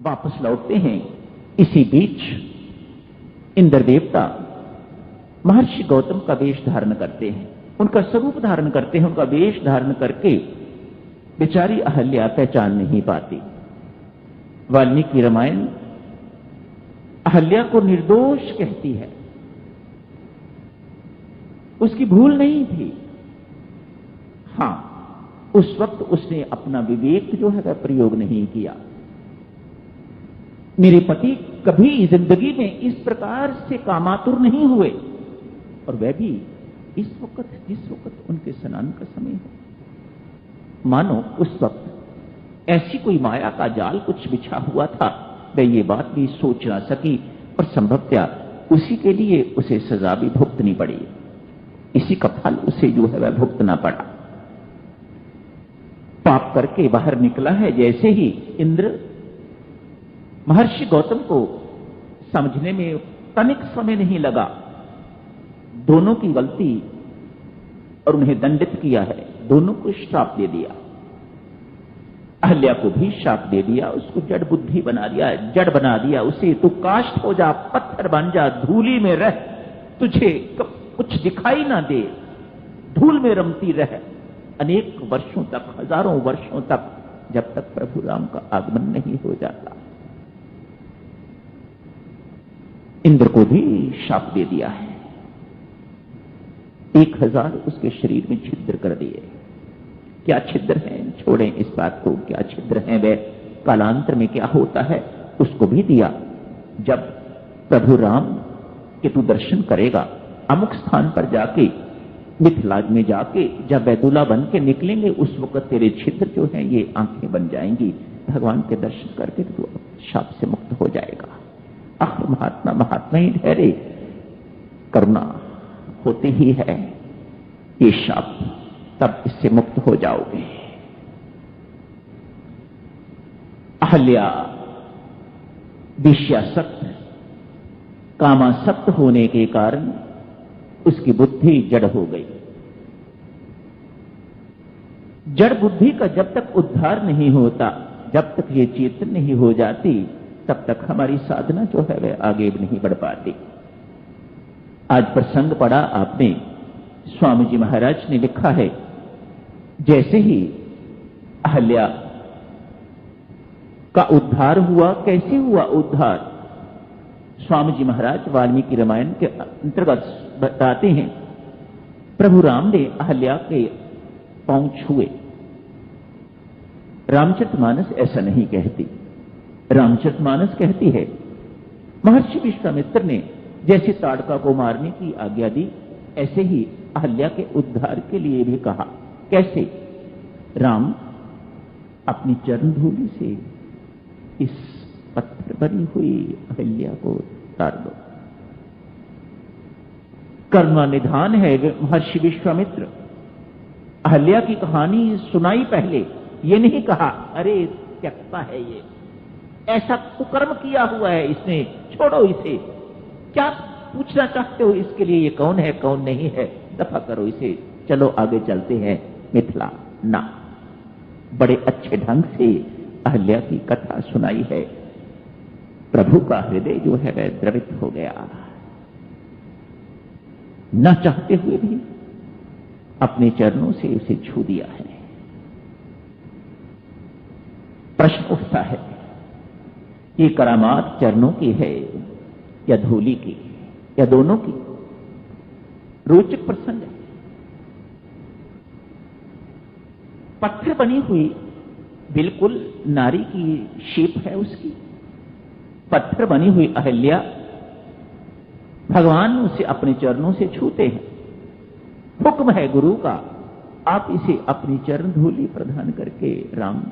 वापस लौटते हैं। इसी बीच इंद्र देवता महर्षि गौतम का वेश धारण करते हैं, उनका स्वरूप धारण करते हैं। उनका वेश धारण करके बेचारी अहल्या पहचान नहीं पाती। वाल्मीकि रामायण अहल्या को निर्दोष कहती है, उसकी भूल नहीं थी। हां, उस वक्त उसने अपना विवेक जो है वह प्रयोग नहीं किया। मेरे पति कभी जिंदगी में इस प्रकार से कामातुर नहीं हुए, और वह भी इस वक्त जिस वक्त उनके स्नान का समय हो। मानो उस वक्त ऐसी कोई माया का जाल कुछ बिछा हुआ था, वह ये बात भी सोच ना सकी, और संभवतया उसी के लिए उसे सजा भी भुगतनी पड़ी। इसी का फल उसे जो है वह भुगतना पड़ा। पाप करके बाहर निकला है। जैसे ही इंद्र महर्षि गौतम को समझने में तनिक समय नहीं लगा, दोनों की गलती और उन्हें दंडित किया है, दोनों को श्राप दे दिया। अहल्या को भी श्राप दे दिया, उसको जड़ बुद्धि बना दिया, जड़ बना दिया उसे। तू काष्ठ हो जा, पत्थर बन जा, धूली में रह, तुझे कुछ दिखाई ना दे, धूल में रमती रह अनेक वर्षों तक, हजारों वर्षों तक, जब तक प्रभु राम का आगमन नहीं हो जाता। इंद्र को भी शाप दे दिया है। 1000 उसके शरीर में छिद्र कर दिए। क्या छिद्र हैं, छोड़ें इस बात को, क्या छिद्र हैं वे, कालांतर में क्या होता है उसको भी दिया। जब प्रभु राम के तू दर्शन करेगा, अमुक स्थान पर जाके, मिथिला में जाके जब बैदुला बन के निकलेंगे, उस वक्त तेरे छिद्र जो हैं ये आंखें बन जाएंगी। भगवान के दर्शन करके तू शाप से मुक्त हो जाएगा। आखिर महात्मा महात्मा ही ठहरे, करुणा होती ही है। ये शाप तब इससे मुक्त हो जाओगे। अहल्या विषयासक्त, कामासक्त होने के कारण उसकी बुद्धि जड़ हो गई। जड़ बुद्धि का जब तक उद्धार नहीं होता, जब तक ये चेतन नहीं हो जाती, तब तक हमारी साधना जो है वह आगे नहीं बढ़ पाती। आज प्रसंग पढ़ा आपने, स्वामी जी महाराज ने लिखा है, जैसे ही अहल्या का उद्धार हुआ, कैसे हुआ उद्धार, स्वामी जी महाराज वाल्मीकि रामायण के अंतर्गत बताते हैं। प्रभु राम ने अहल्या के पांव छुए। रामचरितमानस ऐसा नहीं कहती। रामचरितमानस कहती है, महर्षि विश्वामित्र ने जैसे ताड़का को मारने की आज्ञा दी, ऐसे ही अहल्या के उद्धार के लिए भी कहा। कैसे? राम अपनी चरण धूलि से इस पत्थर बनी हुई अहल्या को उतार दो। कर्म निधान है महर्षि विश्वामित्र। अहल्या की कहानी सुनाई पहले, ये नहीं कहा अरे त्यक्ता है ये, ऐसा कुकर्म किया हुआ है इसने, छोड़ो इसे, क्या पूछना चाहते हो इसके लिए, ये कौन है कौन नहीं है, दफा करो इसे, चलो आगे चलते हैं मिथिला। ना, बड़े अच्छे ढंग से अहल्या की कथा सुनाई है। प्रभु का हृदय जो है वह द्रवित हो गया। न चाहते हुए भी अपने चरणों से उसे छू दिया है। प्रश्न उठता है, ये करामात चरणों की है या धूलि की या दोनों की? रोचक प्रसंग है। पत्थर बनी हुई बिल्कुल नारी की शेप है उसकी, पत्थर बनी हुई अहल्या, भगवान उसे अपने चरणों से छूते हैं। हुक्म है गुरु का, आप इसे अपनी चरण धूलि प्रदान करके राम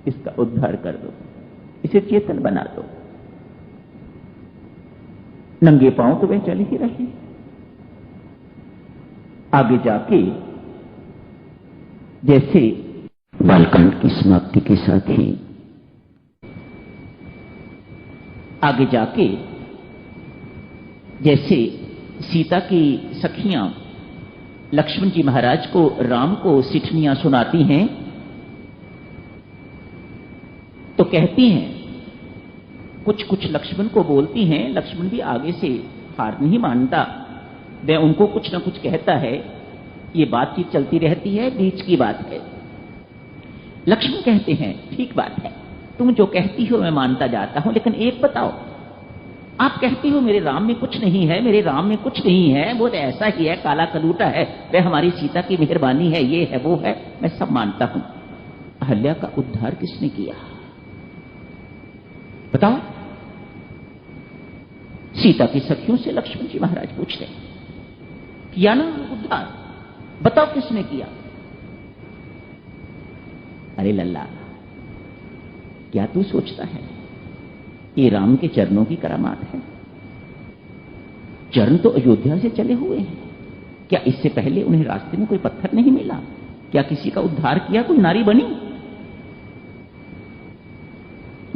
इसका उद्धार कर दो, इसे चेतन बना दो। नंगे पांव तो वे चल ही रहे। आगे जाके जैसे बालकांड की समाप्ति के साथ ही आगे जाके जैसे सीता की सखियां लक्ष्मण जी महाराज को राम को सिठनियां सुनाती हैं, तो कहती हैं कुछ कुछ लक्ष्मण को बोलती हैं। लक्ष्मण भी आगे से हार नहीं मानता, वह उनको कुछ ना कुछ कहता है। ये बातचीत चलती रहती है, बीच की बात है। लक्ष्मण कहते हैं, ठीक बात है, तुम जो कहती हो मैं मानता जाता हूं, लेकिन एक बताओ, आप कहती हो मेरे राम में कुछ नहीं है, मेरे राम में कुछ नहीं है, वो तो ऐसा ही है, काला कलूटा है, वह हमारी सीता की मेहरबानी है, ये है वो है, मैं सब मानता हूं। अहल्या का उद्धार किसने किया बताओ? सीता की सखियों से लक्ष्मण जी महाराज पूछ रहे, किया ना उद्धार, बताओ किसने किया? अरे लल्ला, क्या तू सोचता है ये राम के चरणों की करामात है? चरण तो अयोध्या से चले हुए हैं, क्या इससे पहले उन्हें रास्ते में कोई पत्थर नहीं मिला? क्या किसी का उद्धार किया, कोई नारी बनी?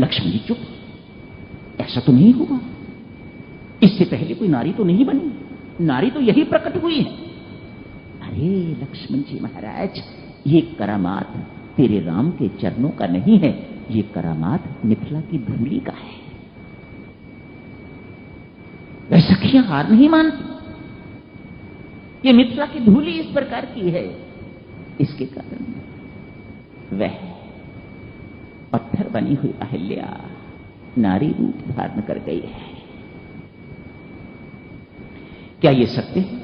लक्ष्मण जी चुप, ऐसा तो नहीं हुआ, इससे पहले कोई नारी तो नहीं बनी, नारी तो यही प्रकट हुई है। अरे लक्ष्मण जी महाराज, ये करामात तेरे राम के चरणों का नहीं है, ये करामात मिथिला की धूली का है। वह सखियां हार नहीं मानती, ये मिथिला की धूली इस प्रकार की है, इसके कारण वह पत्थर बनी हुई अहिल्या नारी रूप धारण कर गई है। क्या ये सत्य है?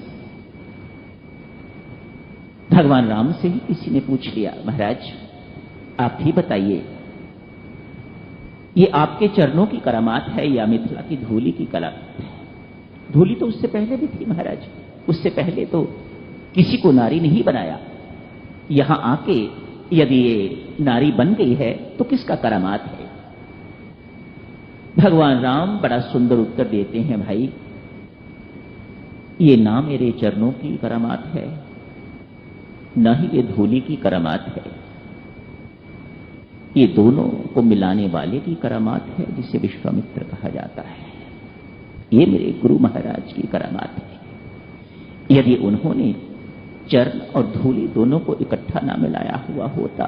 भगवान राम से ही किसी ने पूछ लिया, महाराज आप ही बताइए, ये आपके चरणों की करामात है या मिथिला की धूली की करामात है? धूली तो उससे पहले भी थी महाराज, उससे पहले तो किसी को नारी नहीं बनाया। यहां आके यदि ये नारी बन गई है तो किसका करामात है? भगवान राम बड़ा सुंदर उत्तर देते हैं, भाई ये ना मेरे चरणों की करामात है, न ही ये धूली की करामात है, ये दोनों को मिलाने वाले की करामात है, जिसे विश्वामित्र कहा जाता है। ये मेरे गुरु महाराज की करामात है। यदि उन्होंने चरण और धूली दोनों को इकट्ठा ना मिलाया हुआ होता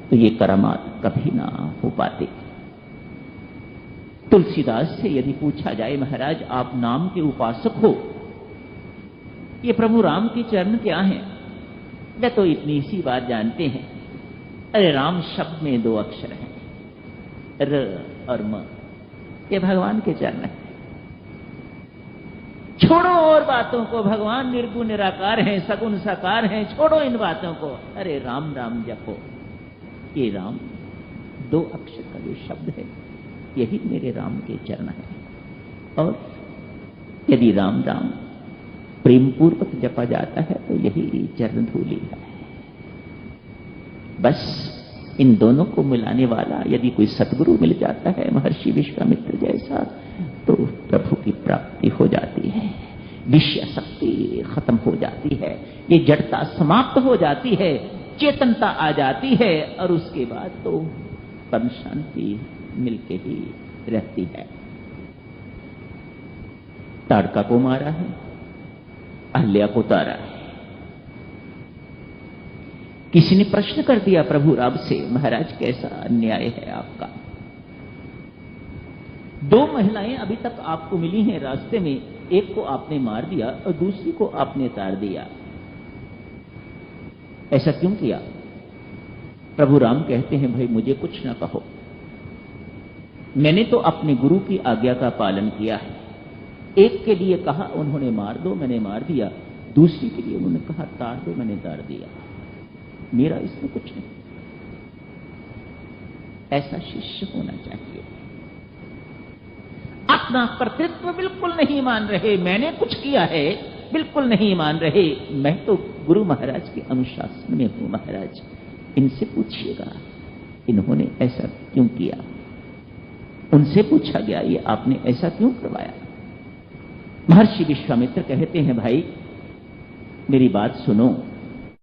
तो ये करामात कभी ना हो पाते। तुलसीदास से यदि पूछा जाए, महाराज आप नाम के उपासक हो, ये प्रभु राम के चरण क्या हैं? वे तो इतनी सी बात जानते हैं, अरे राम शब्द में 2 अक्षर हैं, र और म, ये भगवान के चरण है। छोड़ो और बातों को, भगवान निर्गुण निराकार हैं, सगुण साकार हैं, छोड़ो इन बातों को, अरे राम राम जपो। ये राम 2 अक्षर का जो शब्द है, यही मेरे राम के चरण है। और यदि राम राम प्रेम पूर्वक जपा जाता है तो यही चरण धूली है। बस इन दोनों को मिलाने वाला यदि कोई सतगुरु मिल जाता है, महर्षि विश्वामित्र जैसा, तो प्रभु की प्राप्ति हो जाती है, विषय शक्ति खत्म हो जाती है, ये जड़ता समाप्त हो जाती है, चेतनता आ जाती है, और उसके बाद तो परम शांति मिलके ही रहती है। ताड़का को मारा है, अहल्या को तारा है। किसी ने प्रश्न कर दिया प्रभु राम से, महाराज कैसा अन्याय है आपका, 2 महिलाएं अभी तक आपको मिली हैं रास्ते में, एक को आपने मार दिया और दूसरी को आपने तार दिया, ऐसा क्यों किया? प्रभु राम कहते हैं, भाई मुझे कुछ ना कहो, मैंने तो अपने गुरु की आज्ञा का पालन किया है। एक के लिए कहा उन्होंने मार दो, मैंने मार दिया, दूसरी के लिए उन्होंने कहा तार दो, मैंने तार दिया, मेरा इसमें कुछ नहीं। ऐसा शिष्य होना चाहिए। अपना कर्तृत्व बिल्कुल नहीं मान रहे, मैंने कुछ किया है बिल्कुल नहीं मान रहे, मैं तो गुरु महाराज के अनुशासन में हूं। महाराज इनसे पूछिएगा इन्होंने ऐसा क्यों किया। उनसे पूछा गया, ये आपने ऐसा क्यों करवाया? महर्षि विश्वामित्र कहते हैं, भाई मेरी बात सुनो,